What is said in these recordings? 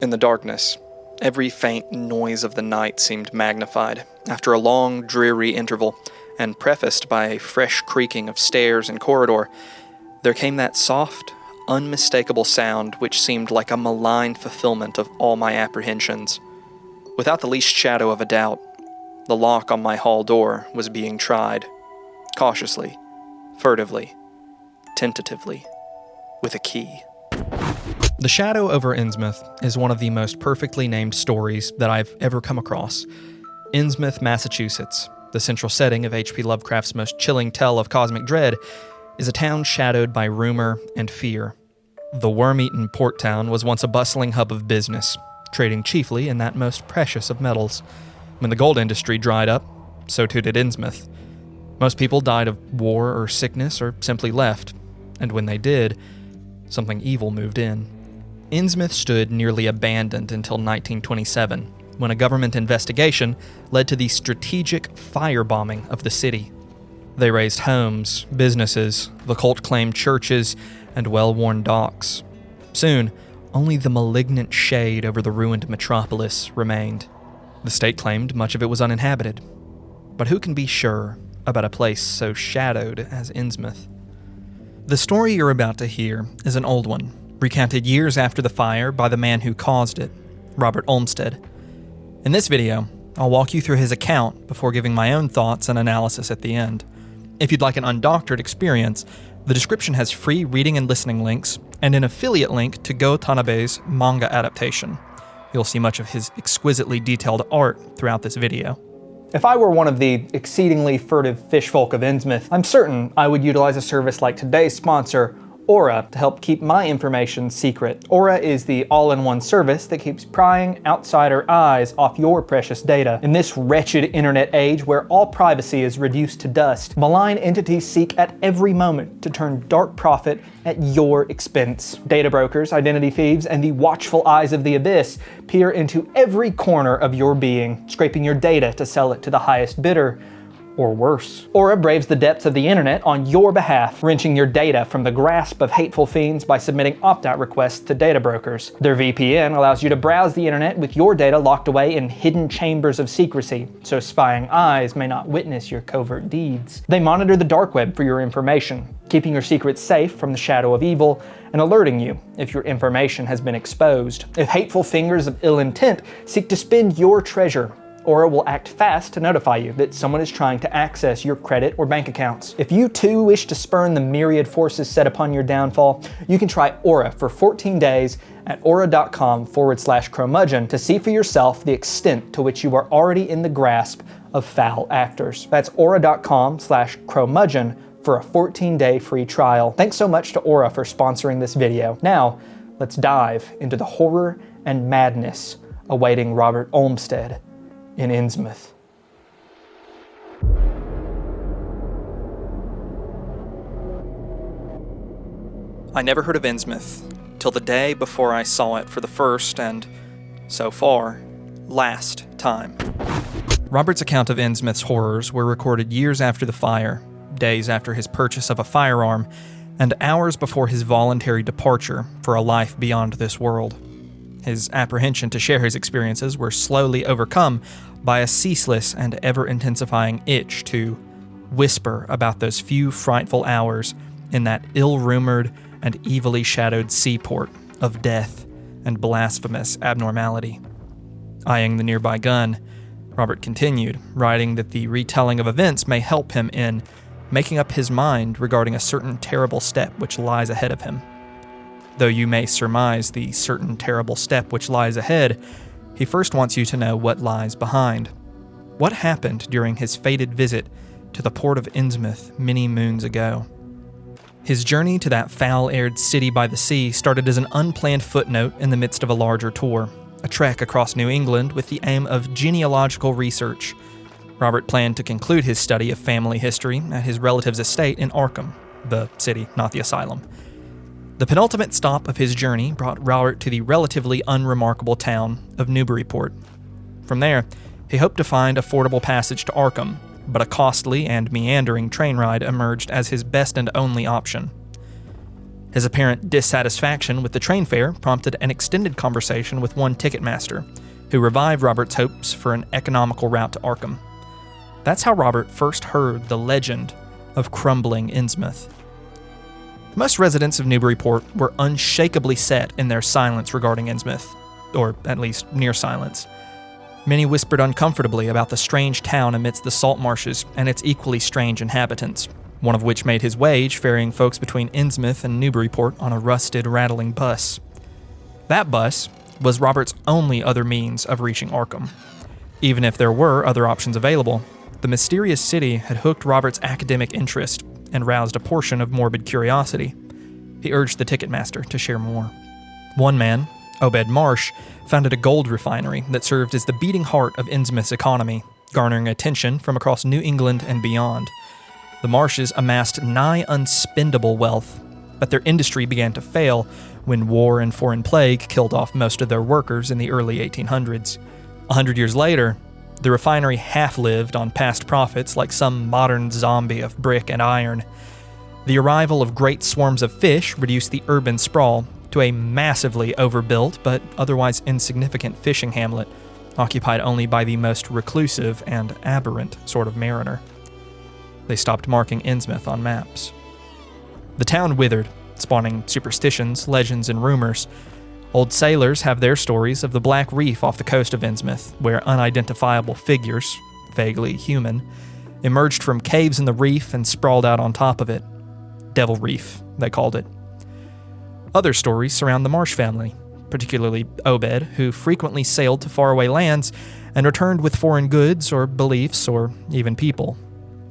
In the darkness, every faint noise of the night seemed magnified, after a long, dreary interval, and prefaced by a fresh creaking of stairs and corridor. There came that soft, unmistakable sound which seemed like a malign fulfillment of all my apprehensions. Without the least shadow of a doubt, the lock on my hall door was being tried, cautiously, furtively, tentatively, with a key. The Shadow Over Innsmouth is one of the most perfectly named stories that I've ever come across. Innsmouth, Massachusetts, the central setting of H.P. Lovecraft's most chilling tale of cosmic dread, is a town shadowed by rumor and fear. The worm-eaten port town was once a bustling hub of business, trading chiefly in that most precious of metals. When the gold industry dried up, so too did Innsmouth. Most people died of war or sickness or simply left, and when they did, something evil moved in. Innsmouth stood nearly abandoned until 1927, when a government investigation led to the strategic firebombing of the city. They razed homes, businesses, the cult-claimed churches, and well-worn docks. Soon, only the malignant shade over the ruined metropolis remained. The state claimed much of it was uninhabited. But who can be sure about a place so shadowed as Innsmouth? The story you're about to hear is an old one, recounted years after the fire by the man who caused it, Robert Olmsted. In this video, I'll walk you through his account before giving my own thoughts and analysis at the end. If you'd like an undoctored experience, the description has free reading and listening links and an affiliate link to Go Tanabe's manga adaptation. You'll see much of his exquisitely detailed art throughout this video. If I were one of the exceedingly furtive fishfolk of Innsmouth, I'm certain I would utilize a service like today's sponsor, Aura, to help keep my information secret. Aura is the all-in-one service that keeps prying outsider eyes off your precious data. In this wretched internet age where all privacy is reduced to dust, malign entities seek at every moment to turn dark profit at your expense. Data brokers, identity thieves, and the watchful eyes of the abyss peer into every corner of your being, scraping your data to sell it to the highest bidder, or worse. Aura braves the depths of the internet on your behalf, wrenching your data from the grasp of hateful fiends by submitting opt-out requests to data brokers. Their VPN allows you to browse the internet with your data locked away in hidden chambers of secrecy, so spying eyes may not witness your covert deeds. They monitor the dark web for your information, keeping your secrets safe from the shadow of evil, and alerting you if your information has been exposed. If hateful fingers of ill intent seek to spend your treasure, Aura will act fast to notify you that someone is trying to access your credit or bank accounts. If you too wish to spurn the myriad forces set upon your downfall, you can try Aura for 14 days at aura.com/curmudgeon to see for yourself the extent to which you are already in the grasp of foul actors. That's aura.com/curmudgeon for a 14-day free trial. Thanks so much to Aura for sponsoring this video. Now, let's dive into the horror and madness awaiting Robert Olmsted in Innsmouth. I never heard of Innsmouth till the day before I saw it for the first and, so far, last time. Robert's account of Innsmouth's horrors were recorded years after the fire, days after his purchase of a firearm, and hours before his voluntary departure for a life beyond this world. His apprehension to share his experiences were slowly overcome by a ceaseless and ever-intensifying itch to whisper about those few frightful hours in that ill-rumored and evilly shadowed seaport of death and blasphemous abnormality. Eyeing the nearby gun, Robert continued, writing that the retelling of events may help him in making up his mind regarding a certain terrible step which lies ahead of him. Though you may surmise the certain terrible step which lies ahead, he first wants you to know what lies behind. What happened during his fated visit to the port of Innsmouth many moons ago? His journey to that foul-aired city by the sea started as an unplanned footnote in the midst of a larger tour, a trek across New England with the aim of genealogical research. Robert planned to conclude his study of family history at his relative's estate in Arkham, the city, not the asylum. The penultimate stop of his journey brought Robert to the relatively unremarkable town of Newburyport. From there, he hoped to find affordable passage to Arkham, but a costly and meandering train ride emerged as his best and only option. His apparent dissatisfaction with the train fare prompted an extended conversation with one ticketmaster, who revived Robert's hopes for an economical route to Arkham. That's how Robert first heard the legend of crumbling Innsmouth. Most residents of Newburyport were unshakably set in their silence regarding Innsmouth, or at least near silence. Many whispered uncomfortably about the strange town amidst the salt marshes and its equally strange inhabitants, one of which made his wage ferrying folks between Innsmouth and Newburyport on a rusted, rattling bus. That bus was Robert's only other means of reaching Arkham. Even if there were other options available, the mysterious city had hooked Robert's academic interest and roused a portion of morbid curiosity. He urged the ticketmaster to share more. One man, Obed Marsh, founded a gold refinery that served as the beating heart of Innsmouth's economy, garnering attention from across New England and beyond. The Marshes amassed nigh unspendable wealth, but their industry began to fail when war and foreign plague killed off most of their workers in the early 1800s. 100 years later, the refinery half-lived on past profits like some modern zombie of brick and iron. The arrival of great swarms of fish reduced the urban sprawl to a massively overbuilt but otherwise insignificant fishing hamlet, occupied only by the most reclusive and aberrant sort of mariner. They stopped marking Innsmouth on maps. The town withered, spawning superstitions, legends, and rumors. Old sailors have their stories of the Black Reef off the coast of Innsmouth, where unidentifiable figures, vaguely human, emerged from caves in the reef and sprawled out on top of it. Devil Reef, they called it. Other stories surround the Marsh family, particularly Obed, who frequently sailed to faraway lands and returned with foreign goods or beliefs or even people.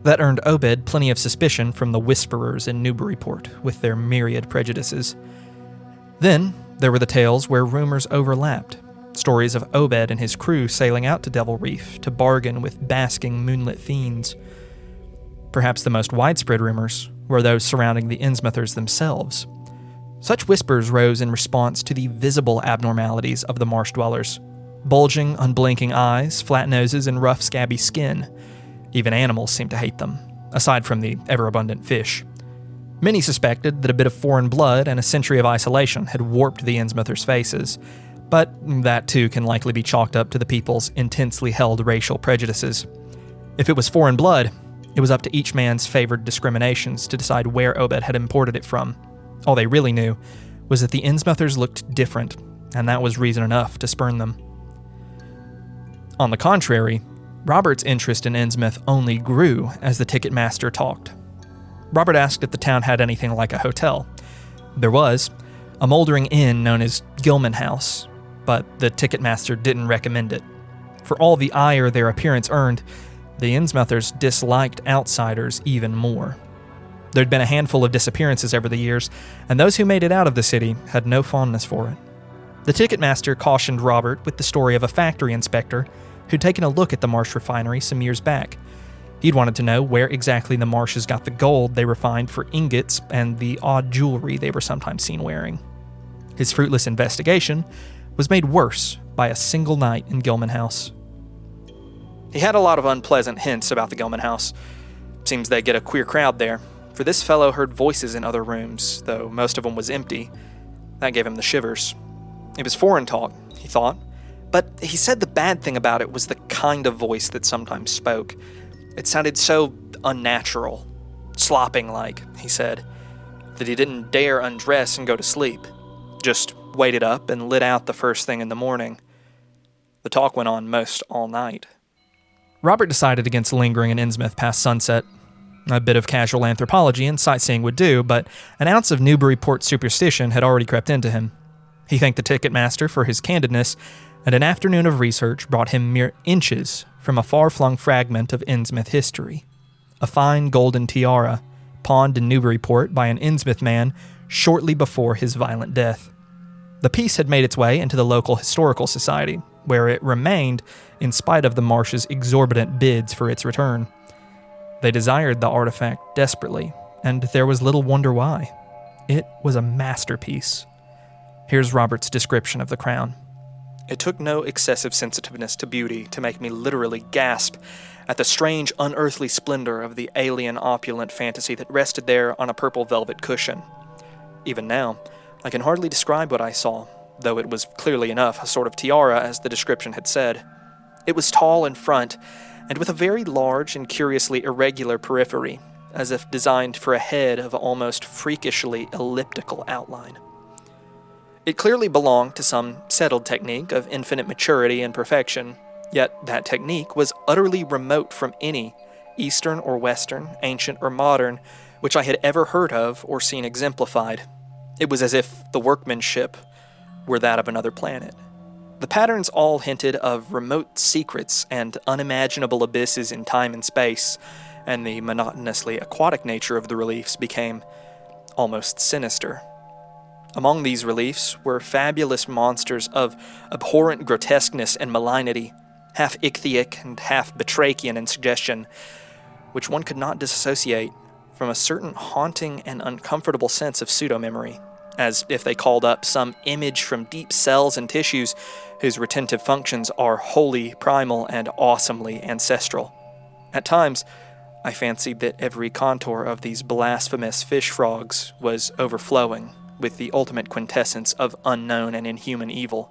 That earned Obed plenty of suspicion from the whisperers in Newburyport with their myriad prejudices. Then, there were the tales where rumors overlapped, stories of Obed and his crew sailing out to Devil Reef to bargain with basking moonlit fiends. Perhaps the most widespread rumors were those surrounding the Innsmouthers themselves. Such whispers rose in response to the visible abnormalities of the marsh dwellers: bulging, unblinking eyes, flat noses, and rough, scabby skin. Even animals seemed to hate them, aside from the ever-abundant fish. Many suspected that a bit of foreign blood and a century of isolation had warped the Innsmouthers' faces, but that too can likely be chalked up to the people's intensely held racial prejudices. If it was foreign blood, it was up to each man's favored discriminations to decide where Obed had imported it from. All they really knew was that the Innsmouthers looked different, and that was reason enough to spurn them. On the contrary, Robert's interest in Innsmouth only grew as the ticketmaster talked. Robert asked if the town had anything like a hotel. There was, a moldering inn known as Gilman House, but the ticketmaster didn't recommend it. For all the ire their appearance earned, the Innsmouthers disliked outsiders even more. There'd been a handful of disappearances over the years, and those who made it out of the city had no fondness for it. The ticketmaster cautioned Robert with the story of a factory inspector who'd taken a look at the Marsh refinery some years back. He'd wanted to know where exactly the Marshes got the gold they refined for ingots and the odd jewelry they were sometimes seen wearing. His fruitless investigation was made worse by a single night in Gilman House. He had a lot of unpleasant hints about the Gilman House. Seems they get a queer crowd there, for this fellow heard voices in other rooms, though most of them was empty. That gave him the shivers. It was foreign talk, he thought, but he said the bad thing about it was the kind of voice that sometimes spoke. It sounded so unnatural, slopping-like, he said, that he didn't dare undress and go to sleep. Just waited up and lit out the first thing in the morning. The talk went on most all night. Robert decided against lingering in Innsmouth past sunset. A bit of casual anthropology and sightseeing would do, but an ounce of Newburyport superstition had already crept into him. He thanked the ticketmaster for his candidness, and an afternoon of research brought him mere inches from a far-flung fragment of Innsmouth history. A fine golden tiara, pawned in Newburyport by an Innsmouth man shortly before his violent death. The piece had made its way into the local historical society, where it remained in spite of the Marsh's exorbitant bids for its return. They desired the artifact desperately, and there was little wonder why. It was a masterpiece. Here's Robert's description of the crown. It took no excessive sensitiveness to beauty to make me literally gasp at the strange, unearthly splendor of the alien, opulent fantasy that rested there on a purple velvet cushion. even now, I can hardly describe what I saw, though it was clearly enough a sort of tiara, as the description had said. It was tall in front, and with a very large and curiously irregular periphery, as if designed for a head of almost freakishly elliptical outline. It clearly belonged to some settled technique of infinite maturity and perfection, yet that technique was utterly remote from any, Eastern or Western, ancient or modern, which I had ever heard of or seen exemplified. It was as if the workmanship were that of another planet. The patterns all hinted of remote secrets and unimaginable abysses in time and space, and the monotonously aquatic nature of the reliefs became almost sinister. Among these reliefs were fabulous monsters of abhorrent grotesqueness and malignity, half ichthyic and half batrachian in suggestion, which one could not disassociate from a certain haunting and uncomfortable sense of pseudo-memory, as if they called up some image from deep cells and tissues whose retentive functions are wholly primal and awesomely ancestral. At times, I fancied that every contour of these blasphemous fish frogs was overflowing with the ultimate quintessence of unknown and inhuman evil.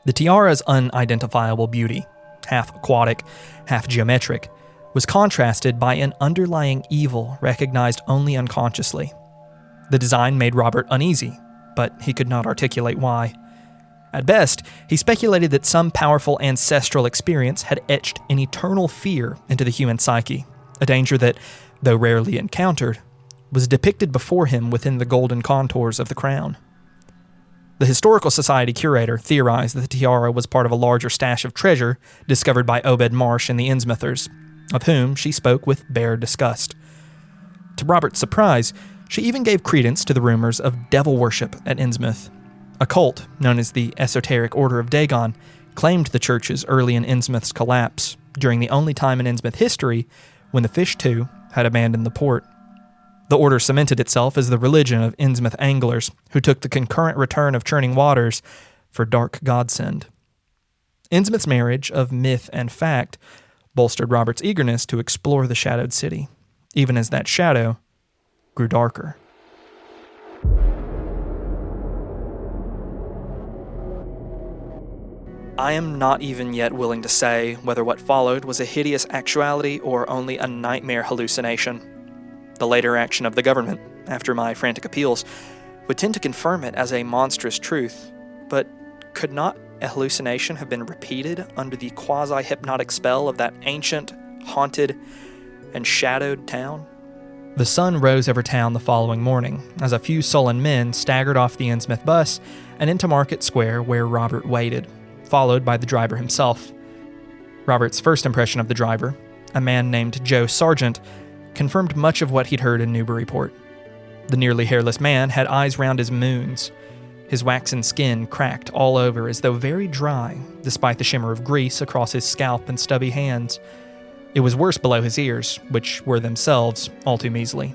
The tiara's unidentifiable beauty, half aquatic, half geometric, was contrasted by an underlying evil recognized only unconsciously. The design made Robert uneasy, but he could not articulate why. At best, he speculated that some powerful ancestral experience had etched an eternal fear into the human psyche, a danger that, though rarely encountered, was depicted before him within the golden contours of the crown. The Historical Society curator theorized that the tiara was part of a larger stash of treasure discovered by Obed Marsh and the Innsmouthers, of whom she spoke with bare disgust. To Robert's surprise, she even gave credence to the rumors of devil worship at Innsmouth. A cult, known as the Esoteric Order of Dagon, claimed the churches early in Innsmouth's collapse, during the only time in Innsmouth history when the Fish Two had abandoned the port. The order cemented itself as the religion of Innsmouth anglers, who took the concurrent return of churning waters for dark godsend. Innsmouth's marriage of myth and fact bolstered Robert's eagerness to explore the shadowed city, even as that shadow grew darker. I am not even yet willing to say whether what followed was a hideous actuality or only a nightmare hallucination. The later action of the government, after my frantic appeals, would tend to confirm it as a monstrous truth, but could not a hallucination have been repeated under the quasi-hypnotic spell of that ancient, haunted, and shadowed town? The sun rose over town the following morning, as a few sullen men staggered off the Innsmouth bus and into Market Square where Robert waited, followed by the driver himself. Robert's first impression of the driver, a man named Joe Sargent, confirmed much of what he'd heard in Newburyport. The nearly hairless man had eyes round as moons. His waxen skin cracked all over as though very dry, despite the shimmer of grease across his scalp and stubby hands. It was worse below his ears, which were themselves all too measly.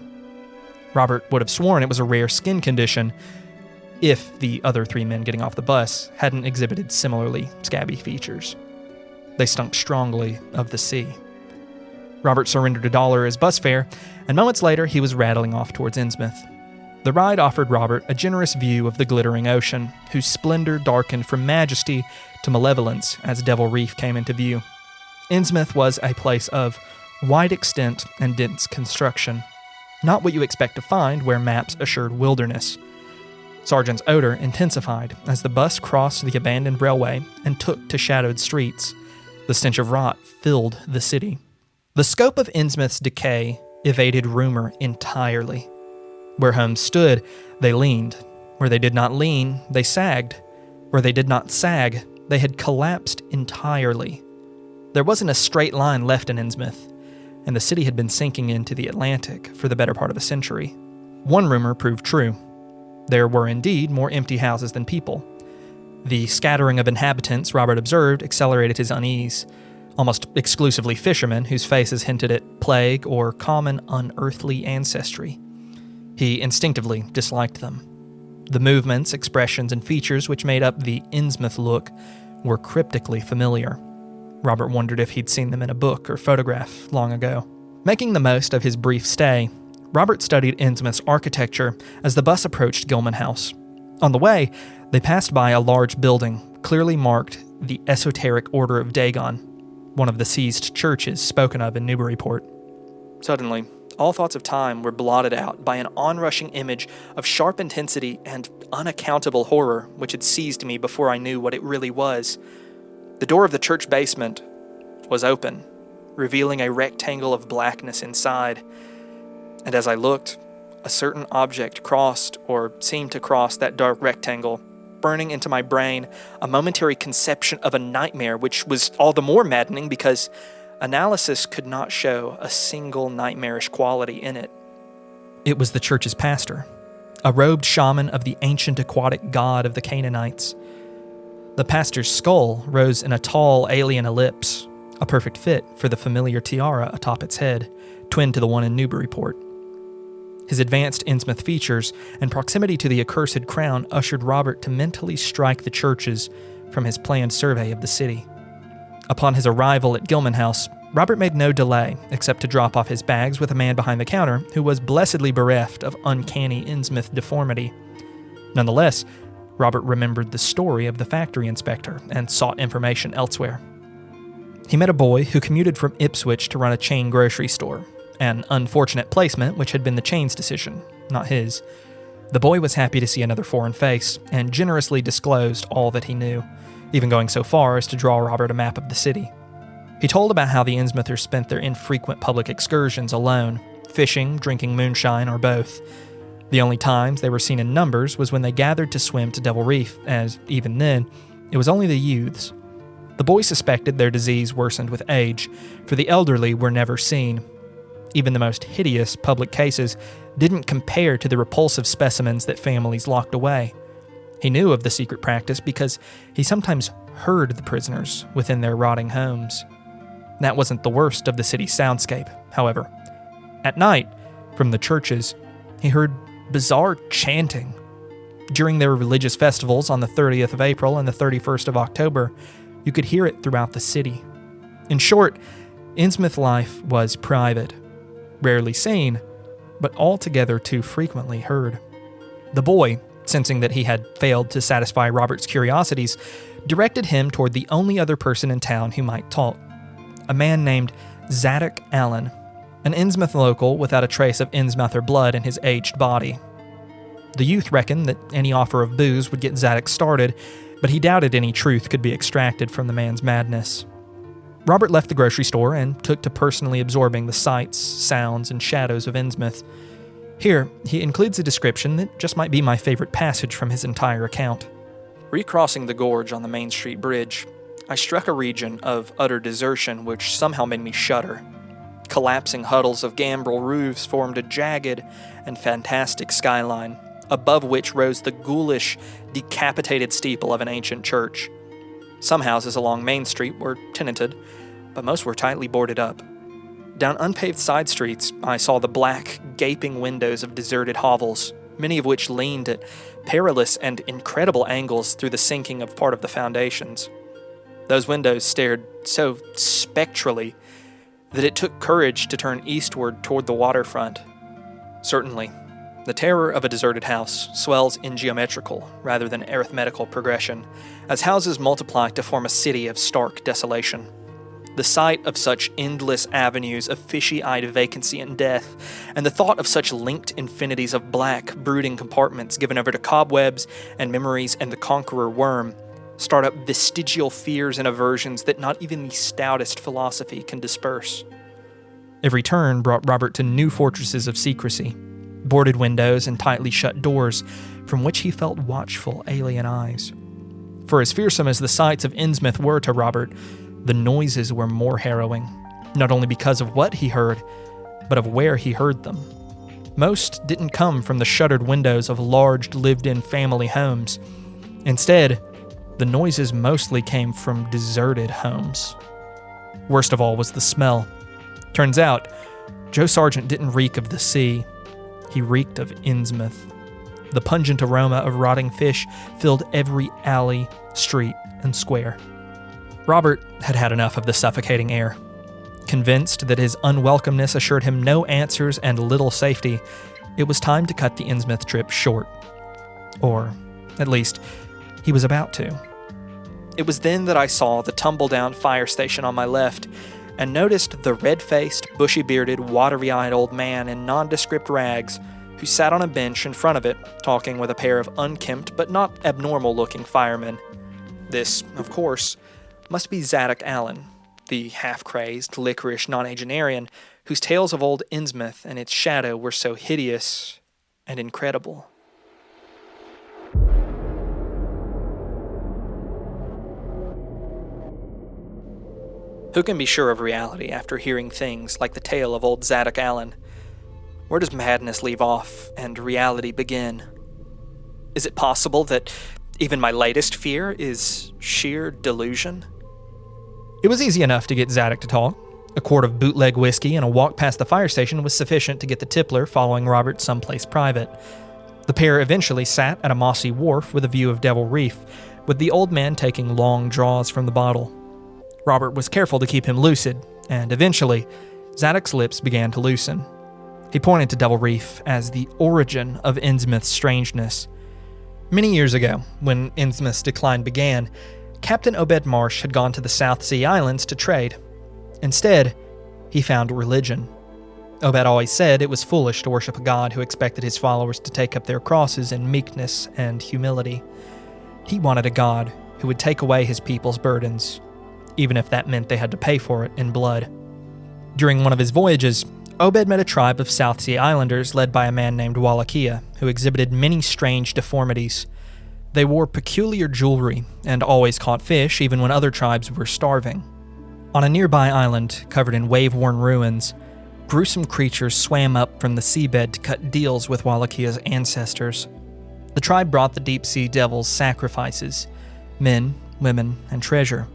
Robert would have sworn it was a rare skin condition if the other three men getting off the bus hadn't exhibited similarly scabby features. They stunk strongly of the sea. Robert surrendered $1 as bus fare, and moments later he was rattling off towards Innsmouth. The ride offered Robert a generous view of the glittering ocean, whose splendor darkened from majesty to malevolence as Devil Reef came into view. Innsmouth was a place of wide extent and dense construction, not what you expect to find where maps assured wilderness. Sargent's odor intensified as the bus crossed the abandoned railway and took to shadowed streets. The stench of rot filled the city. The scope of Innsmouth's decay evaded rumor entirely. Where homes stood, they leaned. Where they did not lean, they sagged. Where they did not sag, they had collapsed entirely. There wasn't a straight line left in Innsmouth, and the city had been sinking into the Atlantic for the better part of a century. One rumor proved true. There were indeed more empty houses than people. The scattering of inhabitants Robert observed accelerated his unease. Almost exclusively fishermen whose faces hinted at plague or common unearthly ancestry. He instinctively disliked them. The movements, expressions, and features which made up the Innsmouth look were cryptically familiar. Robert wondered if he'd seen them in a book or photograph long ago. Making the most of his brief stay, Robert studied Innsmouth's architecture as the bus approached Gilman House. On the way, they passed by a large building, clearly marked the Esoteric Order of Dagon, one of the seized churches spoken of in Newburyport. Suddenly, all thoughts of time were blotted out by an onrushing image of sharp intensity and unaccountable horror which had seized me before I knew what it really was. The door of the church basement was open, revealing a rectangle of blackness inside. And as I looked, a certain object crossed or seemed to cross that dark rectangle, burning into my brain a momentary conception of a nightmare, which was all the more maddening because analysis could not show a single nightmarish quality in it. It was the church's pastor, a robed shaman of the ancient aquatic god of the Canaanites. The pastor's skull rose in a tall alien ellipse, a perfect fit for the familiar tiara atop its head, twin to the one in Newburyport. His advanced Innsmouth features and proximity to the accursed crown ushered Robert to mentally strike the churches from his planned survey of the city. Upon his arrival at Gilman House, Robert made no delay except to drop off his bags with a man behind the counter who was blessedly bereft of uncanny Innsmouth deformity. Nonetheless, Robert remembered the story of the factory inspector and sought information elsewhere. He met a boy who commuted from Ipswich to run a chain grocery store, an unfortunate placement which had been the chain's decision, not his. The boy was happy to see another foreign face and generously disclosed all that he knew, even going so far as to draw Robert a map of the city. He told about how the Innsmouthers spent their infrequent public excursions alone, fishing, drinking moonshine, or both. The only times they were seen in numbers was when they gathered to swim to Devil Reef, as, even then, it was only the youths. The boy suspected their disease worsened with age, for the elderly were never seen. Even the most hideous public cases didn't compare to the repulsive specimens that families locked away. He knew of the secret practice because he sometimes heard the prisoners within their rotting homes. That wasn't the worst of the city's soundscape, however. At night, from the churches, he heard bizarre chanting. During their religious festivals on the 30th of April and the 31st of October, you could hear it throughout the city. In short, Innsmouth life was private, rarely seen, but altogether too frequently heard. The boy, sensing that he had failed to satisfy Robert's curiosities, directed him toward the only other person in town who might talk, a man named Zadok Allen, an Innsmouth local without a trace of Innsmouther blood in his aged body. The youth reckoned that any offer of booze would get Zadok started, but he doubted any truth could be extracted from the man's madness. Robert left the grocery store and took to personally absorbing the sights, sounds, and shadows of Innsmouth. Here, he includes a description that just might be my favorite passage from his entire account. Recrossing the gorge on the Main Street Bridge, I struck a region of utter desertion which somehow made me shudder. Collapsing huddles of gambrel roofs formed a jagged and fantastic skyline, above which rose the ghoulish, decapitated steeple of an ancient church. Some houses along Main Street were tenanted, but most were tightly boarded up. Down unpaved side streets, I saw the black, gaping windows of deserted hovels, many of which leaned at perilous and incredible angles through the sinking of part of the foundations. Those windows stared so spectrally that it took courage to turn eastward toward the waterfront. Certainly, the terror of a deserted house swells in geometrical rather than arithmetical progression, as houses multiply to form a city of stark desolation. The sight of such endless avenues of fishy-eyed vacancy and death, and the thought of such linked infinities of black, brooding compartments given over to cobwebs and memories and the conqueror worm, start up vestigial fears and aversions that not even the stoutest philosophy can disperse. Every turn brought Robert to new fortresses of secrecy, boarded windows and tightly shut doors from which he felt watchful alien eyes. For as fearsome as the sights of Innsmouth were to Robert, the noises were more harrowing, not only because of what he heard, but of where he heard them. Most didn't come from the shuttered windows of large lived-in family homes. Instead, the noises mostly came from deserted homes. Worst of all was the smell. Turns out, Joe Sargent didn't reek of the sea. He reeked of Innsmouth. The pungent aroma of rotting fish filled every alley, street, and square. Robert had had enough of the suffocating air. Convinced that his unwelcomeness assured him no answers and little safety, it was time to cut the Innsmouth trip short. Or, at least, he was about to. It was then that I saw the tumble-down fire station on my left and noticed the red-faced, bushy-bearded, watery-eyed old man in nondescript rags who sat on a bench in front of it, talking with a pair of unkempt but not abnormal-looking firemen. This, of course, must be Zadok Allen, the half-crazed, licorice nonagenarian whose tales of old Innsmouth and its shadow were so hideous and incredible. Who can be sure of reality after hearing things like the tale of old Zadok Allen? Where does madness leave off and reality begin? Is it possible that even my latest fear is sheer delusion? It was easy enough to get Zadok to talk. A quart of bootleg whiskey and a walk past the fire station was sufficient to get the tippler following Robert someplace private. The pair eventually sat at a mossy wharf with a view of Devil Reef, with the old man taking long draws from the bottle. Robert was careful to keep him lucid, and eventually, Zadok's lips began to loosen. He pointed to Devil Reef as the origin of Innsmouth's strangeness. Many years ago, when Innsmouth's decline began, Captain Obed Marsh had gone to the South Sea Islands to trade. Instead, he found religion. Obed always said it was foolish to worship a god who expected his followers to take up their crosses in meekness and humility. He wanted a god who would take away his people's burdens, even if that meant they had to pay for it in blood. During one of his voyages, Obed met a tribe of South Sea Islanders led by a man named Wallachia, who exhibited many strange deformities. They wore peculiar jewelry and always caught fish even when other tribes were starving. On a nearby island covered in wave-worn ruins, gruesome creatures swam up from the seabed to cut deals with Wallachia's ancestors. The tribe brought the deep-sea devils sacrifices, men, women, and treasure.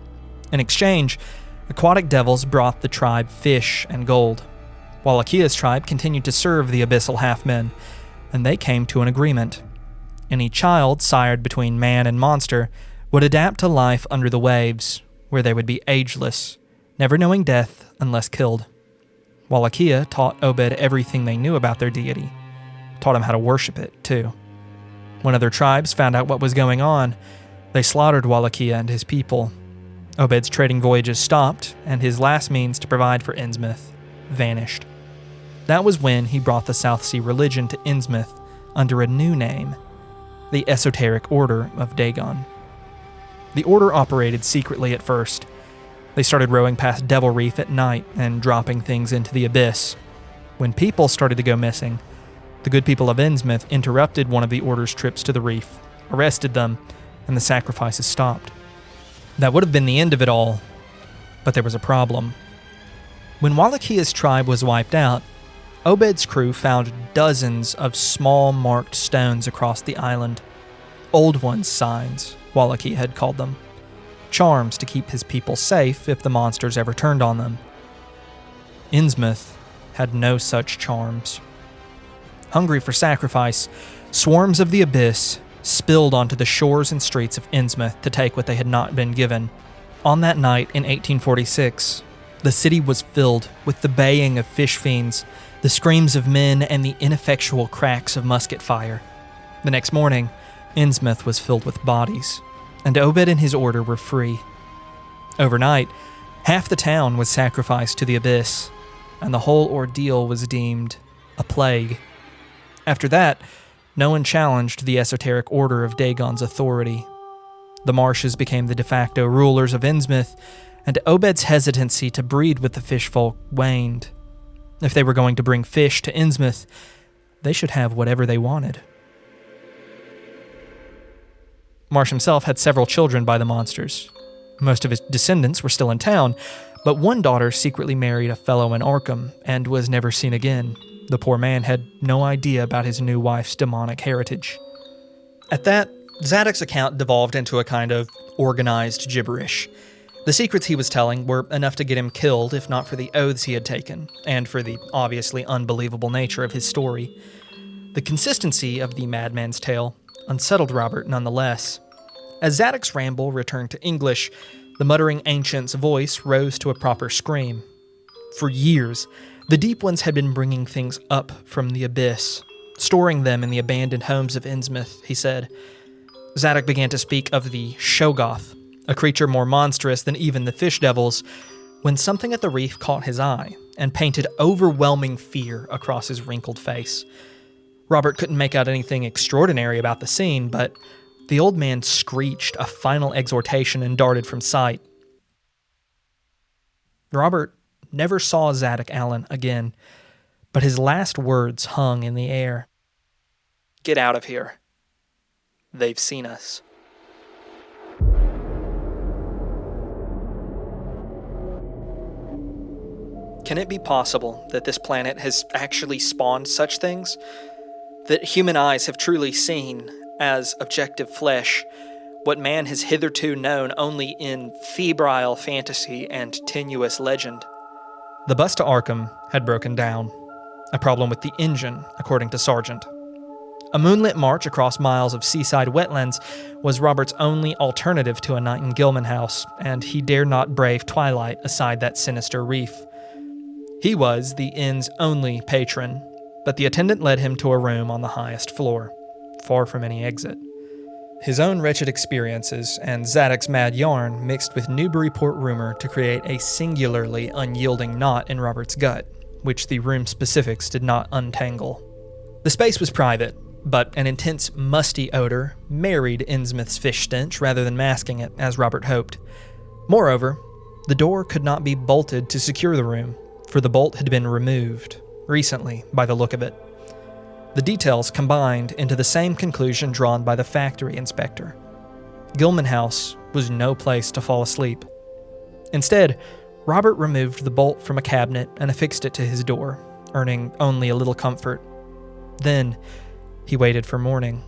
In exchange, aquatic devils brought the tribe fish and gold. Wallachia's tribe continued to serve the abyssal half-men, and they came to an agreement. Any child sired between man and monster would adapt to life under the waves, where they would be ageless, never knowing death unless killed. Wallachia taught Obed everything they knew about their deity, taught him how to worship it, too. When other tribes found out what was going on, they slaughtered Wallachia and his people. Obed's trading voyages stopped, and his last means to provide for Innsmouth vanished. That was when he brought the South Sea religion to Innsmouth under a new name, the Esoteric Order of Dagon. The order operated secretly at first. They started rowing past Devil Reef at night and dropping things into the abyss. When people started to go missing, the good people of Innsmouth interrupted one of the order's trips to the reef, arrested them, and the sacrifices stopped. That would have been the end of it all, but there was a problem. When Wallachia's tribe was wiped out, Obed's crew found dozens of small marked stones across the island. Old One's signs, Wallachia had called them. Charms to keep his people safe if the monsters ever turned on them. Innsmouth had no such charms. Hungry for sacrifice, swarms of the abyss spilled onto the shores and streets of Innsmouth to take what they had not been given. On that night in 1846, the city was filled with the baying of fish fiends, the screams of men, and the ineffectual cracks of musket fire. The next morning, Innsmouth was filled with bodies, and Obed and his order were free. Overnight, half the town was sacrificed to the abyss, and the whole ordeal was deemed a plague. After that, no one challenged the esoteric order of Dagon's authority. The Marshes became the de facto rulers of Innsmouth, and Obed's hesitancy to breed with the fishfolk waned. If they were going to bring fish to Innsmouth, they should have whatever they wanted. Marsh himself had several children by the monsters. Most of his descendants were still in town, but one daughter secretly married a fellow in Arkham and was never seen again. The poor man had no idea about his new wife's demonic heritage. At that, Zadok's account devolved into a kind of organized gibberish. The secrets he was telling were enough to get him killed, if not for the oaths he had taken, and for the obviously unbelievable nature of his story. The consistency of the madman's tale unsettled Robert nonetheless. As Zadok's ramble returned to English, the muttering ancient's voice rose to a proper scream. For years, the Deep Ones had been bringing things up from the abyss, storing them in the abandoned homes of Innsmouth, he said. Zadok began to speak of the Shoggoth, a creature more monstrous than even the fish devils, when something at the reef caught his eye and painted overwhelming fear across his wrinkled face. Robert couldn't make out anything extraordinary about the scene, but the old man screeched a final exhortation and darted from sight. Robert never saw Zadok Allen again, but his last words hung in the air. "Get out of here. They've seen us." Can it be possible that this planet has actually spawned such things? That human eyes have truly seen, as objective flesh, what man has hitherto known only in febrile fantasy and tenuous legend? The bus to Arkham had broken down. A problem with the engine, according to Sargent. A moonlit march across miles of seaside wetlands was Robert's only alternative to a night in Gilman House, and he dared not brave twilight aside that sinister reef. He was the inn's only patron, but the attendant led him to a room on the highest floor, far from any exit. His own wretched experiences and Zadok's mad yarn mixed with Newburyport rumor to create a singularly unyielding knot in Robert's gut, which the room specifics did not untangle. The space was private, but an intense, musty odor married Innsmouth's fish stench rather than masking it, as Robert hoped. Moreover, the door could not be bolted to secure the room, for the bolt had been removed, recently, by the look of it. The details combined into the same conclusion drawn by the factory inspector. Gilman House was no place to fall asleep. Instead, Robert removed the bolt from a cabinet and affixed it to his door, earning only a little comfort. Then, he waited for morning.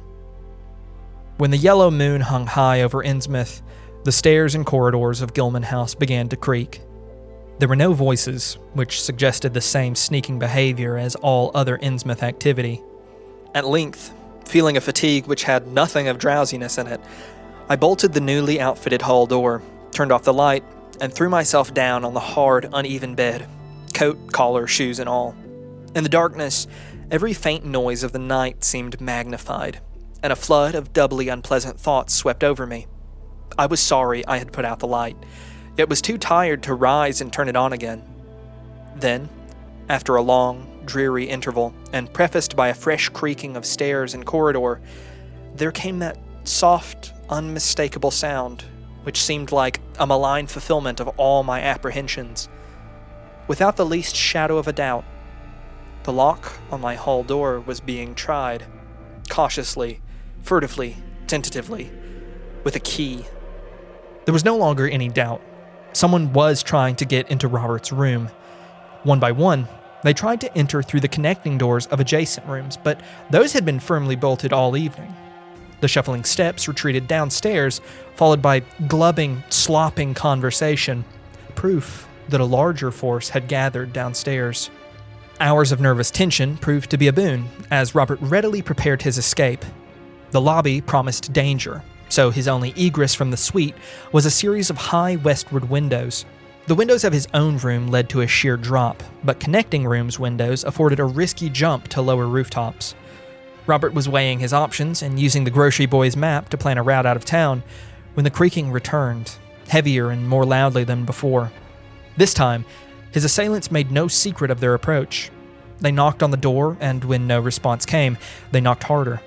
When the yellow moon hung high over Innsmouth, the stairs and corridors of Gilman House began to creak. There were no voices, which suggested the same sneaking behavior as all other Innsmouth activity. At length, feeling a fatigue which had nothing of drowsiness in it, I bolted the newly outfitted hall door, turned off the light, and threw myself down on the hard, uneven bed, coat, collar, shoes, and all. In the darkness, every faint noise of the night seemed magnified, and a flood of doubly unpleasant thoughts swept over me. I was sorry I had put out the light, yet was too tired to rise and turn it on again. Then, after a long, dreary interval, and prefaced by a fresh creaking of stairs and corridor, there came that soft, unmistakable sound, which seemed like a malign fulfillment of all my apprehensions. Without the least shadow of a doubt, the lock on my hall door was being tried, cautiously, furtively, tentatively, with a key. There was no longer any doubt. Someone was trying to get into Robert's room. One by one, they tried to enter through the connecting doors of adjacent rooms, but those had been firmly bolted all evening. The shuffling steps retreated downstairs, followed by glubbing, slopping conversation, proof that a larger force had gathered downstairs. Hours of nervous tension proved to be a boon, as Robert readily prepared his escape. The lobby promised danger, so his only egress from the suite was a series of high westward windows. The windows of his own room led to a sheer drop, but connecting rooms' windows afforded a risky jump to lower rooftops. Robert was weighing his options and using the grocery boy's map to plan a route out of town when the creaking returned, heavier and more loudly than before. This time, his assailants made no secret of their approach. They knocked on the door, and when no response came, they knocked harder.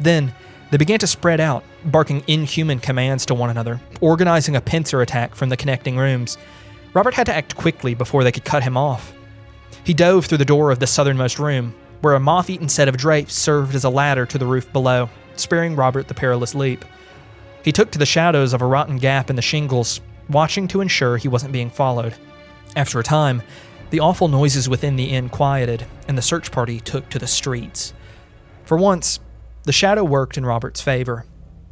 Then, they began to spread out, barking inhuman commands to one another, organizing a pincer attack from the connecting rooms. Robert had to act quickly before they could cut him off. He dove through the door of the southernmost room, where a moth-eaten set of drapes served as a ladder to the roof below, sparing Robert the perilous leap. He took to the shadows of a rotten gap in the shingles, watching to ensure he wasn't being followed. After a time, the awful noises within the inn quieted, and the search party took to the streets. For once, the shadow worked in Robert's favor.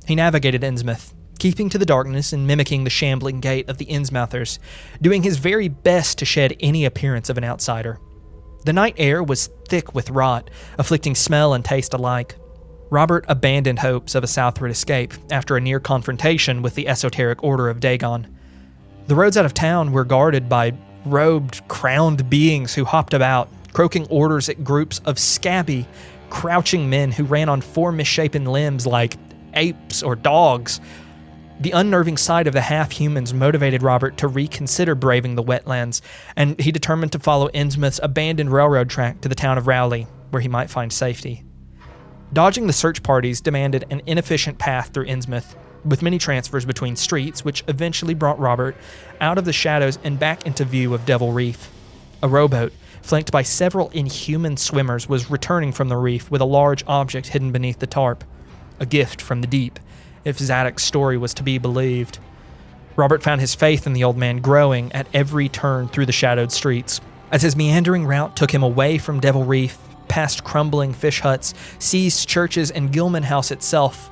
He navigated Innsmouth, keeping to the darkness and mimicking the shambling gait of the Innsmouthers, doing his very best to shed any appearance of an outsider. The night air was thick with rot, afflicting smell and taste alike. Robert abandoned hopes of a southward escape after a near confrontation with the esoteric Order of Dagon. The roads out of town were guarded by robed, crowned beings who hopped about, croaking orders at groups of scabby, crouching men who ran on four misshapen limbs like apes or dogs. The unnerving sight of the half-humans motivated Robert to reconsider braving the wetlands, and he determined to follow Innsmouth's abandoned railroad track to the town of Rowley, where he might find safety. Dodging the search parties demanded an inefficient path through Innsmouth, with many transfers between streets, which eventually brought Robert out of the shadows and back into view of Devil Reef. A rowboat, flanked by several inhuman swimmers, was returning from the reef with a large object hidden beneath the tarp. A gift from the deep, if Zadok's story was to be believed. Robert found his faith in the old man growing at every turn through the shadowed streets. As his meandering route took him away from Devil Reef, past crumbling fish huts, seized churches, and Gilman House itself,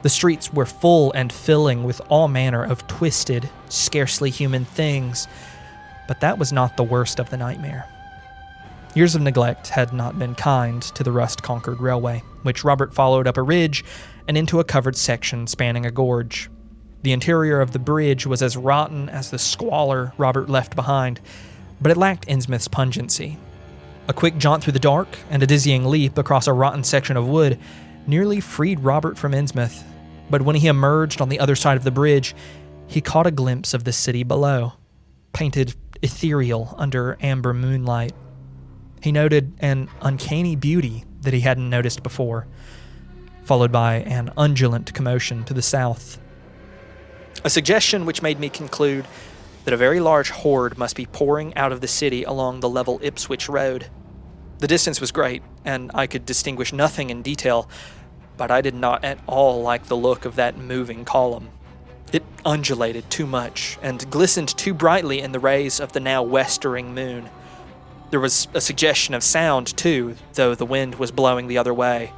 the streets were full and filling with all manner of twisted, scarcely human things. But that was not the worst of the nightmare. Years of neglect had not been kind to the rust-conquered railway, which Robert followed up a ridge and into a covered section spanning a gorge. The interior of the bridge was as rotten as the squalor Robert left behind, but it lacked Innsmouth's pungency. A quick jaunt through the dark and a dizzying leap across a rotten section of wood nearly freed Robert from Innsmouth, but when he emerged on the other side of the bridge, he caught a glimpse of the city below, painted ethereal under amber moonlight. He noted an uncanny beauty that he hadn't noticed before, followed by an undulant commotion to the south. A suggestion which made me conclude that a very large horde must be pouring out of the city along the level Ipswich Road. The distance was great, and I could distinguish nothing in detail, but I did not at all like the look of that moving column. It undulated too much, and glistened too brightly in the rays of the now westering moon. There was a suggestion of sound, too, though the wind was blowing the other way.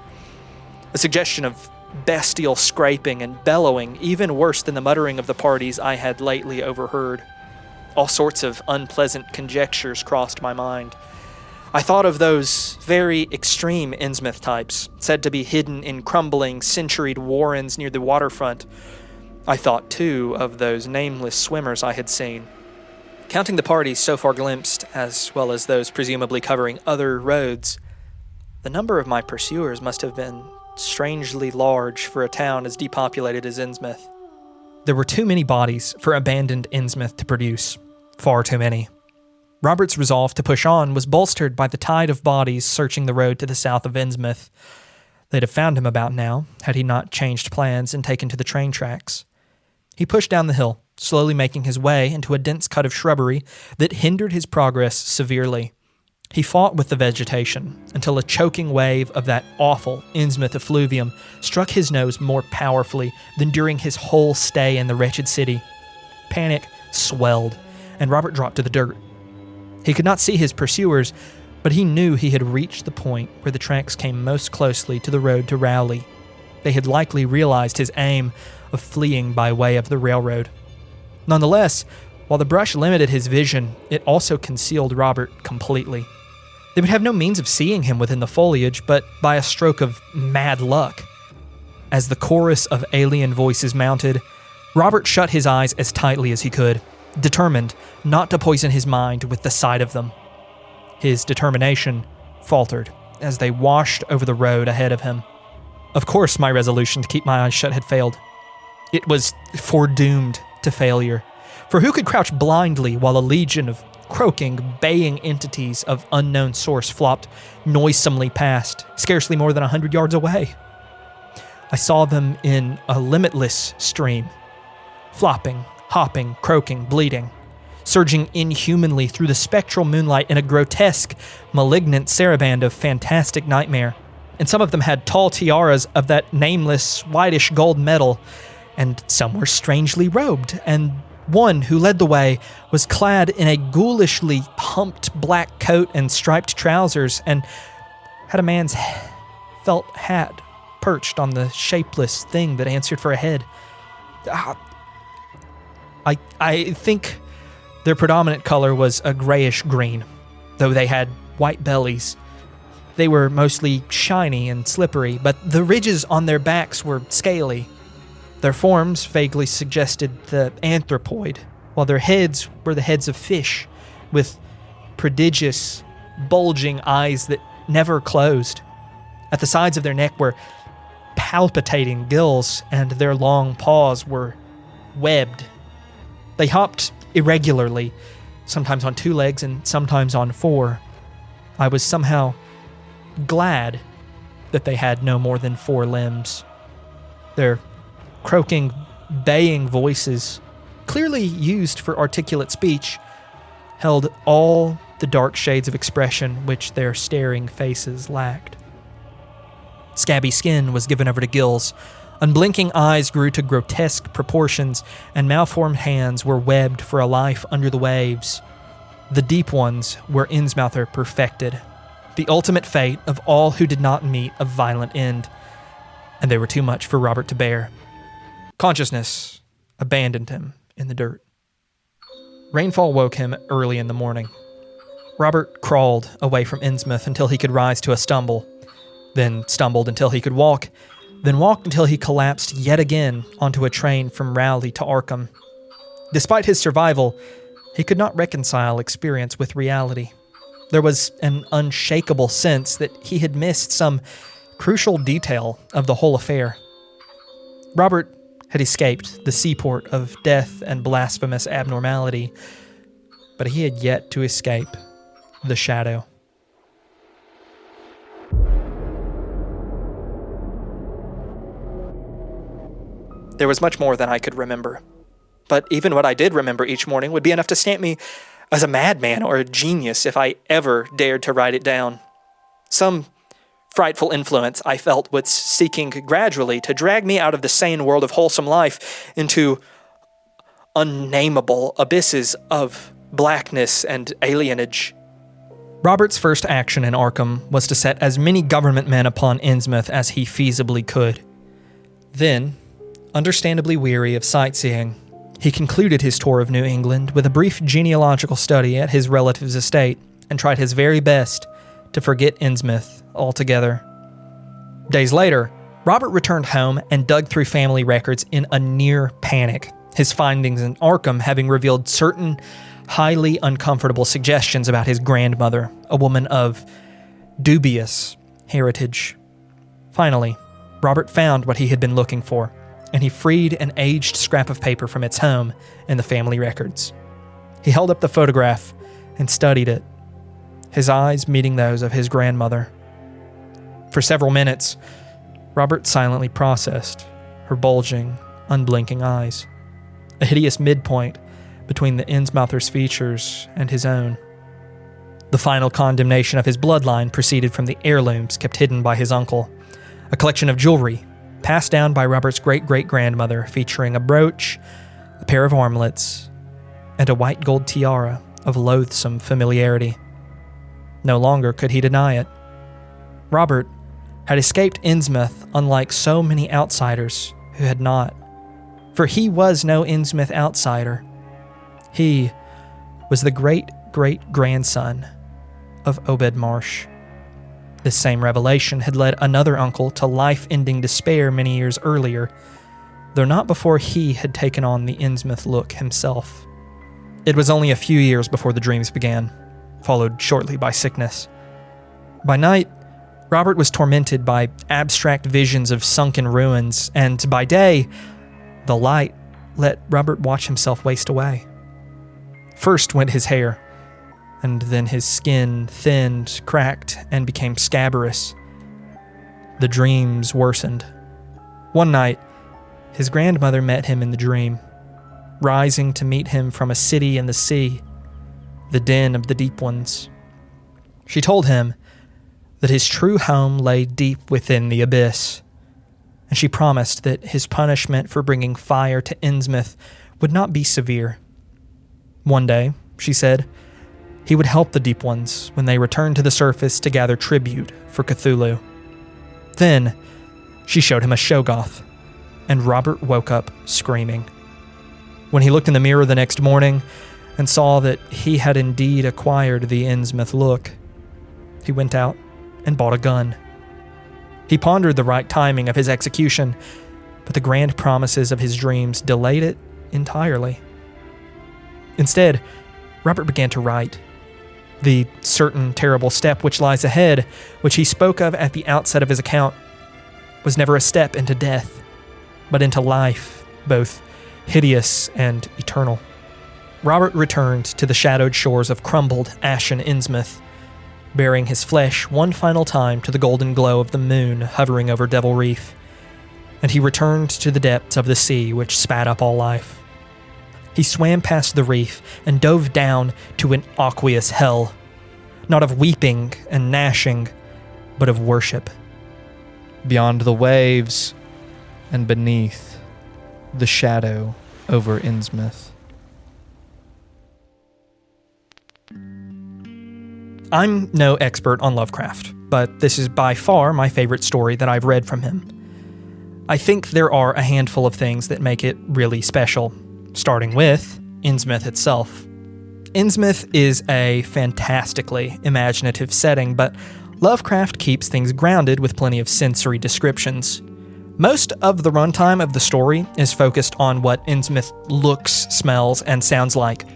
A suggestion of bestial scraping and bellowing, even worse than the muttering of the parties I had lately overheard. All sorts of unpleasant conjectures crossed my mind. I thought of those very extreme Innsmouth types, said to be hidden in crumbling, centuried warrens near the waterfront. I thought, too, of those nameless swimmers I had seen. Counting the parties so far glimpsed, as well as those presumably covering other roads, the number of my pursuers must have been strangely large for a town as depopulated as Innsmouth. There were too many bodies for abandoned Innsmouth to produce. Far too many. Robert's resolve to push on was bolstered by the tide of bodies searching the road to the south of Innsmouth. They'd have found him about now, had he not changed plans and taken to the train tracks. He pushed down the hill, slowly making his way into a dense cut of shrubbery that hindered his progress severely. He fought with the vegetation until a choking wave of that awful Innsmouth effluvium struck his nose more powerfully than during his whole stay in the wretched city. Panic swelled, and Robert dropped to the dirt. He could not see his pursuers, but he knew he had reached the point where the tracks came most closely to the road to Rowley. They had likely realized his aim of fleeing by way of the railroad. Nonetheless, while the brush limited his vision, it also concealed Robert completely. They would have no means of seeing him within the foliage, but by a stroke of mad luck. As the chorus of alien voices mounted, Robert shut his eyes as tightly as he could, determined not to poison his mind with the sight of them. His determination faltered as they washed over the road ahead of him. Of course, my resolution to keep my eyes shut had failed. It was foredoomed to failure. For who could crouch blindly while a legion of croaking, baying entities of unknown source flopped noisomely past, scarcely more than 100 yards away? I saw them in a limitless stream, flopping, hopping, croaking, bleeding, surging inhumanly through the spectral moonlight in a grotesque, malignant saraband of fantastic nightmare. And some of them had tall tiaras of that nameless, whitish gold metal, and some were strangely robed, and one who led the way was clad in a ghoulishly humped black coat and striped trousers, and had a man's felt hat perched on the shapeless thing that answered for a head. I think their predominant color was a grayish green, though they had white bellies. They were mostly shiny and slippery, but the ridges on their backs were scaly. Their forms vaguely suggested the anthropoid, while their heads were the heads of fish, with prodigious, bulging eyes that never closed. At the sides of their neck were palpitating gills, and their long paws were webbed. They hopped irregularly, sometimes on 2 legs and sometimes on 4. I was somehow glad that they had no more than 4 limbs. Their croaking, baying voices, clearly used for articulate speech, held all the dark shades of expression which their staring faces lacked. Scabby skin was given over to gills, unblinking eyes grew to grotesque proportions, and malformed hands were webbed for a life under the waves. The deep ones were Innsmouther perfected, the ultimate fate of all who did not meet a violent end, and they were too much for Robert to bear. Consciousness abandoned him in the dirt. Rainfall woke him early in the morning. Robert crawled away from Innsmouth until he could rise to a stumble, then stumbled until he could walk, then walked until he collapsed yet again onto a train from Rowley to Arkham. Despite his survival, he could not reconcile experience with reality. There was an unshakable sense that he had missed some crucial detail of the whole affair. Robert had escaped the seaport of death and blasphemous abnormality, but he had yet to escape the shadow. There was much more than I could remember, but even what I did remember each morning would be enough to stamp me as a madman or a genius if I ever dared to write it down. Some frightful influence, I felt, was seeking gradually to drag me out of the sane world of wholesome life into unnameable abysses of blackness and alienage. Robert's first action in Arkham was to set as many government men upon Innsmouth as he feasibly could. Then, understandably weary of sightseeing, he concluded his tour of New England with a brief genealogical study at his relative's estate and tried his very best to forget Innsmouth altogether. Days later, Robert returned home and dug through family records in a near panic, his findings in Arkham having revealed certain highly uncomfortable suggestions about his grandmother, a woman of dubious heritage. Finally, Robert found what he had been looking for, and he freed an aged scrap of paper from its home in the family records. He held up the photograph and studied it, his eyes meeting those of his grandmother. For several minutes, Robert silently processed her bulging, unblinking eyes, a hideous midpoint between the Innsmouther's features and his own. The final condemnation of his bloodline proceeded from the heirlooms kept hidden by his uncle, a collection of jewelry passed down by Robert's great-great-grandmother featuring a brooch, a pair of armlets, and a white gold tiara of loathsome familiarity. No longer could he deny it. Robert had escaped Innsmouth unlike so many outsiders who had not, for he was no Innsmouth outsider. He was the great-great-grandson of Obed Marsh. This same revelation had led another uncle to life-ending despair many years earlier, though not before he had taken on the Innsmouth look himself. It was only a few years before the dreams began, followed shortly by sickness. By night, Robert was tormented by abstract visions of sunken ruins, and by day, the light let Robert watch himself waste away. First went his hair, and then his skin thinned, cracked, and became scabrous. The dreams worsened. One night, his grandmother met him in the dream, rising to meet him from a city in the sea, the den of the deep ones. She told him that his true home lay deep within the abyss, and she promised that his punishment for bringing fire to Innsmouth would not be severe. One day, she said, he would help the deep ones when they returned to the surface to gather tribute for Cthulhu. Then, she showed him a Shoggoth, and Robert woke up screaming. When he looked in the mirror the next morning and saw that he had indeed acquired the Innsmouth look, he went out and bought a gun. He pondered the right timing of his execution, but the grand promises of his dreams delayed it entirely. Instead, Robert began to write. The certain terrible step which lies ahead, which he spoke of at the outset of his account, was never a step into death, but into life, both hideous and eternal. Robert returned to the shadowed shores of crumbled, ashen Innsmouth, bearing his flesh one final time to the golden glow of the moon hovering over Devil Reef, and he returned to the depths of the sea which spat up all life. He swam past the reef and dove down to an aqueous hell, not of weeping and gnashing, but of worship. Beyond the waves and beneath the shadow over Innsmouth. I'm no expert on Lovecraft, but this is by far my favorite story that I've read from him. I think there are a handful of things that make it really special, starting with Innsmouth itself. Innsmouth is a fantastically imaginative setting, but Lovecraft keeps things grounded with plenty of sensory descriptions. Most of the runtime of the story is focused on what Innsmouth looks, smells, and sounds like.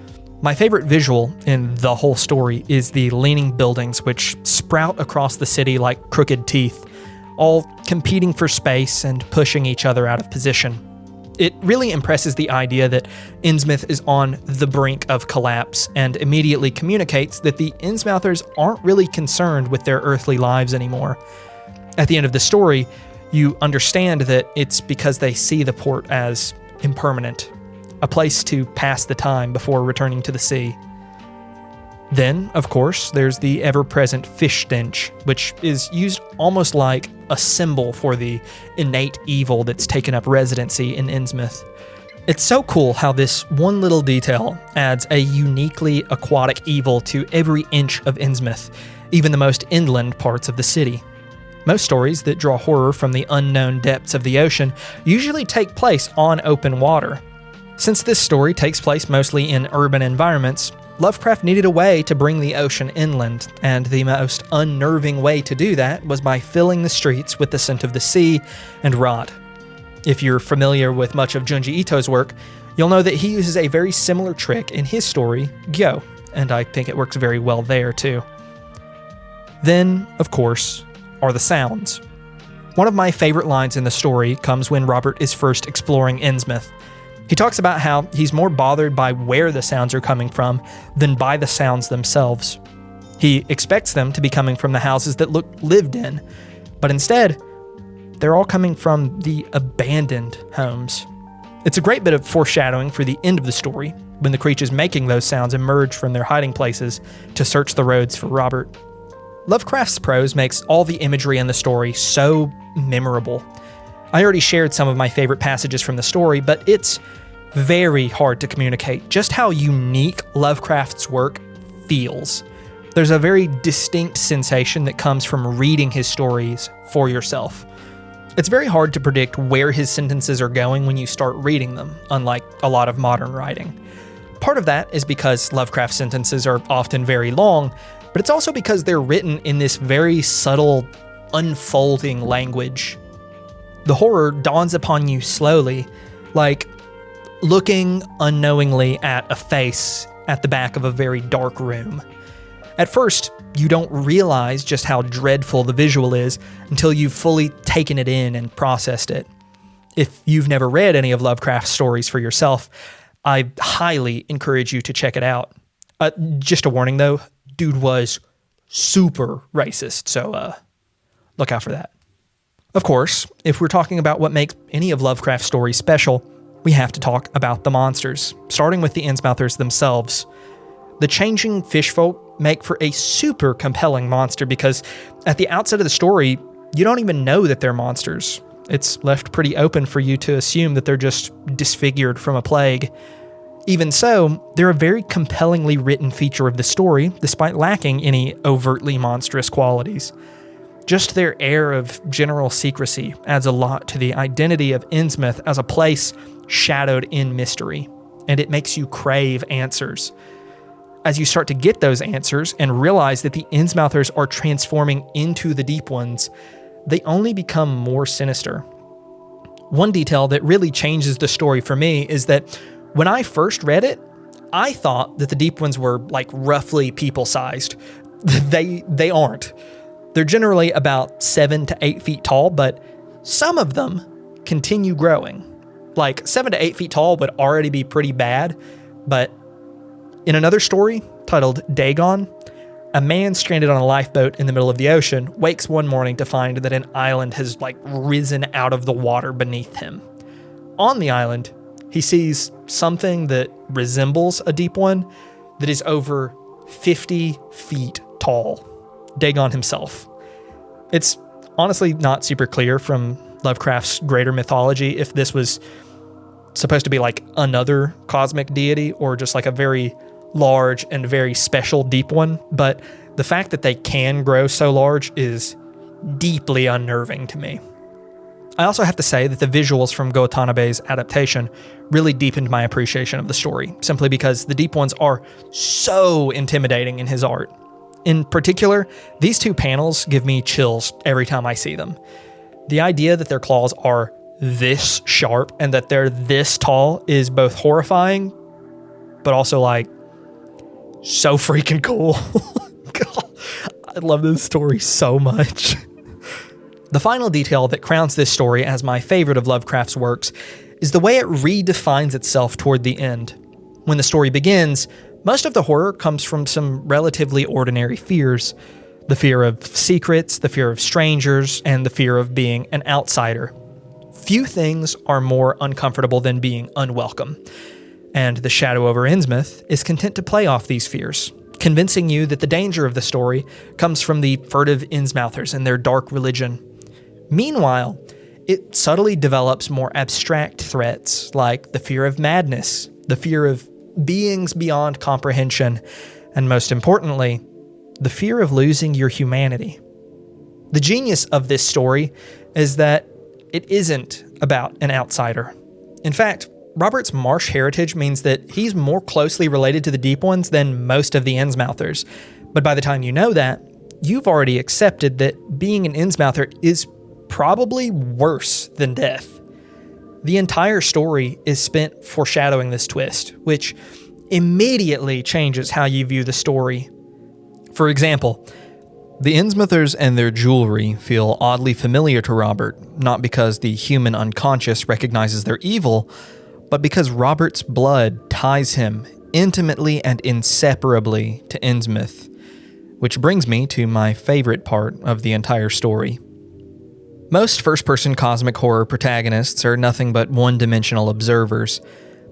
My favorite visual in the whole story is the leaning buildings which sprout across the city like crooked teeth, all competing for space and pushing each other out of position. It really impresses the idea that Innsmouth is on the brink of collapse and immediately communicates that the Innsmouthers aren't really concerned with their earthly lives anymore. At the end of the story, you understand that it's because they see the port as impermanent, a place to pass the time before returning to the sea. Then, of course, there's the ever-present fish stench, which is used almost like a symbol for the innate evil that's taken up residency in Innsmouth. It's so cool how this one little detail adds a uniquely aquatic evil to every inch of Innsmouth, even the most inland parts of the city. Most stories that draw horror from the unknown depths of the ocean usually take place on open water. Since this story takes place mostly in urban environments, Lovecraft needed a way to bring the ocean inland, and the most unnerving way to do that was by filling the streets with the scent of the sea and rot. If you're familiar with much of Junji Ito's work, you'll know that he uses a very similar trick in his story, Gyo, and I think it works very well there too. Then, of course, are the sounds. One of my favorite lines in the story comes when Robert is first exploring Innsmouth. He talks about how he's more bothered by where the sounds are coming from than by the sounds themselves. He expects them to be coming from the houses that look lived in, but instead, they're all coming from the abandoned homes. It's a great bit of foreshadowing for the end of the story, when the creatures making those sounds emerge from their hiding places to search the roads for Robert. Lovecraft's prose makes all the imagery in the story so memorable. I already shared some of my favorite passages from the story, but it's very hard to communicate just how unique Lovecraft's work feels. There's a very distinct sensation that comes from reading his stories for yourself. It's very hard to predict where his sentences are going when you start reading them, unlike a lot of modern writing. Part of that is because Lovecraft's sentences are often very long, but it's also because they're written in this very subtle, unfolding language. The horror dawns upon you slowly, like looking unknowingly at a face at the back of a very dark room. At first, you don't realize just how dreadful the visual is until you've fully taken it in and processed it. If you've never read any of Lovecraft's stories for yourself, I highly encourage you to check it out. Just a warning though, dude was super racist, so look out for that. Of course, if we're talking about what makes any of Lovecraft's stories special, we have to talk about the monsters, starting with the Innsmouthers themselves. The changing fishfolk make for a super compelling monster because at the outset of the story, you don't even know that they're monsters. It's left pretty open for you to assume that they're just disfigured from a plague. Even so, they're a very compellingly written feature of the story, despite lacking any overtly monstrous qualities. Just their air of general secrecy adds a lot to the identity of Innsmouth as a place shadowed in mystery, and it makes you crave answers. As you start to get those answers and realize that the Innsmouthers are transforming into the Deep Ones, they only become more sinister. One detail that really changes the story for me is that when I first read it, I thought that the deep ones were like roughly people-sized. They aren't. They're generally about 7 to 8 feet tall, but some of them continue growing. Like 7 to 8 feet tall would already be pretty bad, but in another story titled Dagon, a man stranded on a lifeboat in the middle of the ocean wakes one morning to find that an island has like risen out of the water beneath him. On the island, he sees something that resembles a deep one that is over 50 feet tall. Dagon himself. It's honestly not super clear from Lovecraft's greater mythology if this was supposed to be like another cosmic deity or just like a very large and very special deep one, but the fact that they can grow so large is deeply unnerving to me. I also have to say that the visuals from Go Watanabe's adaptation really deepened my appreciation of the story, simply because the deep ones are so intimidating in his art. In particular, these two panels give me chills every time I see them. The idea that their claws are this sharp and that they're this tall is both horrifying, but also like so freaking cool. God, I love this story so much. The final detail that crowns this story as my favorite of Lovecraft's works is the way it redefines itself toward the end. When the story begins, most of the horror comes from some relatively ordinary fears. The fear of secrets, the fear of strangers, and the fear of being an outsider. Few things are more uncomfortable than being unwelcome. And the Shadow Over Innsmouth is content to play off these fears, convincing you that the danger of the story comes from the furtive Innsmouthers and their dark religion. Meanwhile, it subtly develops more abstract threats like the fear of madness, the fear of beings beyond comprehension, and most importantly, the fear of losing your humanity. The genius of this story is that it isn't about an outsider. In fact, Robert's marsh heritage means that he's more closely related to the Deep Ones than most of the Innsmouthers. But by the time you know that, you've already accepted that being an Innsmouther is probably worse than death. The entire story is spent foreshadowing this twist, which immediately changes how you view the story. For example, the Innsmouthers and their jewelry feel oddly familiar to Robert, not because the human unconscious recognizes their evil, but because Robert's blood ties him intimately and inseparably to Innsmouth, which brings me to my favorite part of the entire story. Most first-person cosmic horror protagonists are nothing but one-dimensional observers,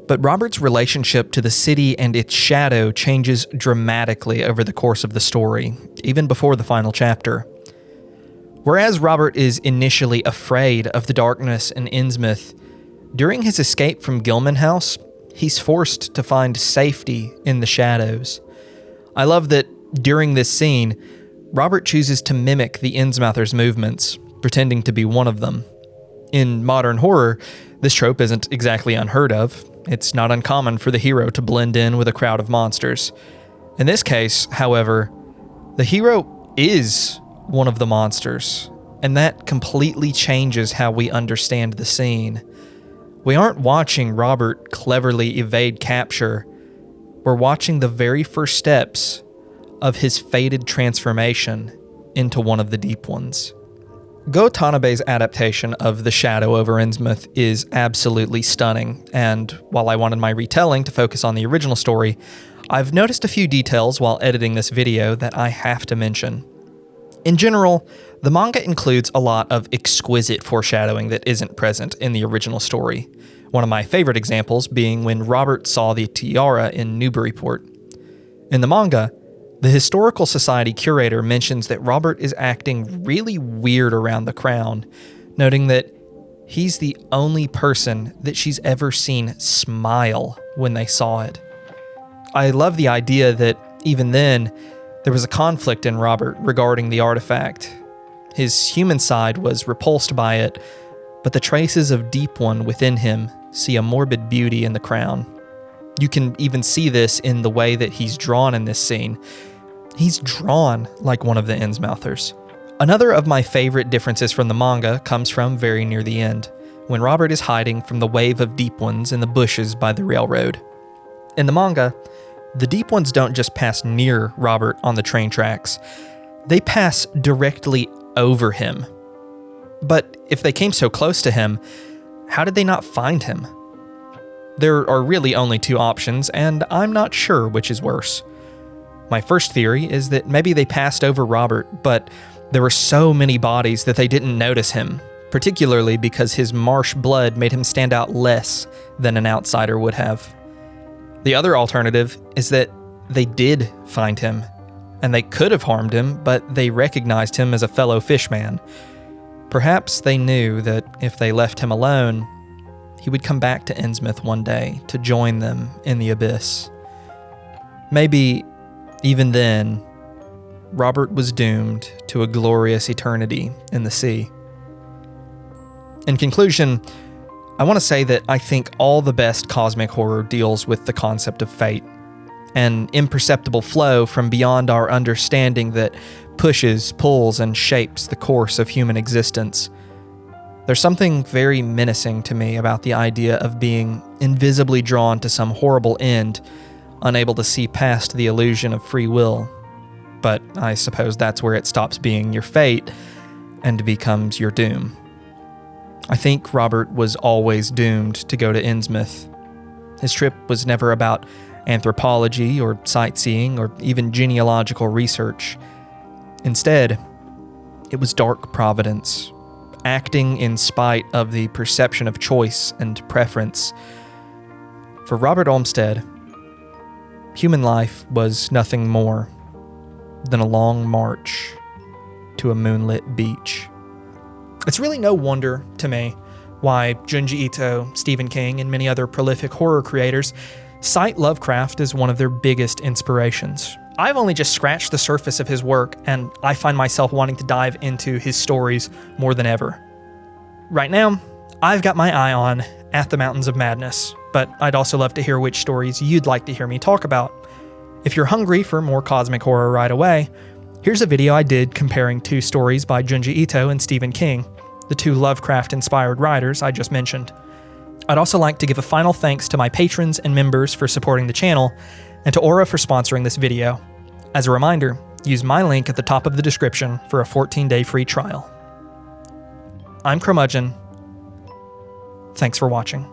but Robert's relationship to the city and its shadow changes dramatically over the course of the story, even before the final chapter. Whereas Robert is initially afraid of the darkness in Innsmouth, during his escape from Gilman House, he's forced to find safety in the shadows. I love that during this scene, Robert chooses to mimic the Innsmouthers' movements, pretending to be one of them. In modern horror, this trope isn't exactly unheard of. It's not uncommon for the hero to blend in with a crowd of monsters. In this case, however, the hero is one of the monsters, and that completely changes how we understand the scene. We aren't watching Robert cleverly evade capture. We're watching the very first steps of his fated transformation into one of the Deep Ones. Go Watanabe's adaptation of The Shadow Over Innsmouth is absolutely stunning, and while I wanted my retelling to focus on the original story, I've noticed a few details while editing this video that I have to mention. In general, the manga includes a lot of exquisite foreshadowing that isn't present in the original story. One of my favorite examples being when Robert saw the tiara in Newburyport. In the manga, the Historical Society curator mentions that Robert is acting really weird around the crown, noting that he's the only person that she's ever seen smile when they saw it. I love the idea that even then, there was a conflict in Robert regarding the artifact. His human side was repulsed by it, but the traces of Deep One within him see a morbid beauty in the crown. You can even see this in the way that he's drawn in this scene. He's drawn like one of the Innsmouthers. Another of my favorite differences from the manga comes from very near the end, when Robert is hiding from the wave of Deep Ones in the bushes by the railroad. In the manga, the Deep Ones don't just pass near Robert on the train tracks, they pass directly over him. But if they came so close to him, how did they not find him? There are really only two options, and I'm not sure which is worse. My first theory is that maybe they passed over Robert, but there were so many bodies that they didn't notice him, particularly because his marsh blood made him stand out less than an outsider would have. The other alternative is that they did find him, and they could have harmed him, but they recognized him as a fellow fishman. Perhaps they knew that if they left him alone, he would come back to Innsmouth one day to join them in the abyss. Maybe, even then, Robert was doomed to a glorious eternity in the sea. In conclusion, I want to say that I think all the best cosmic horror deals with the concept of fate, an imperceptible flow from beyond our understanding that pushes, pulls, and shapes the course of human existence. There's something very menacing to me about the idea of being invisibly drawn to some horrible end, unable to see past the illusion of free will. But I suppose that's where it stops being your fate and becomes your doom. I think Robert was always doomed to go to Innsmouth. His trip was never about anthropology or sightseeing or even genealogical research. Instead, it was dark providence, acting in spite of the perception of choice and preference. For Robert Olmsted, human life was nothing more than a long march to a moonlit beach. It's really no wonder to me why Junji Ito, Stephen King, and many other prolific horror creators cite Lovecraft as one of their biggest inspirations. I've only just scratched the surface of his work, and I find myself wanting to dive into his stories more than ever. Right now, I've got my eye on At the Mountains of Madness, but I'd also love to hear which stories you'd like to hear me talk about. If you're hungry for more cosmic horror right away, here's a video I did comparing two stories by Junji Ito and Stephen King, the two Lovecraft-inspired writers I just mentioned. I'd also like to give a final thanks to my patrons and members for supporting the channel, and to Aura for sponsoring this video. As a reminder, use my link at the top of the description for a 14-day free trial. I'm Curmudgeon. Thanks for watching.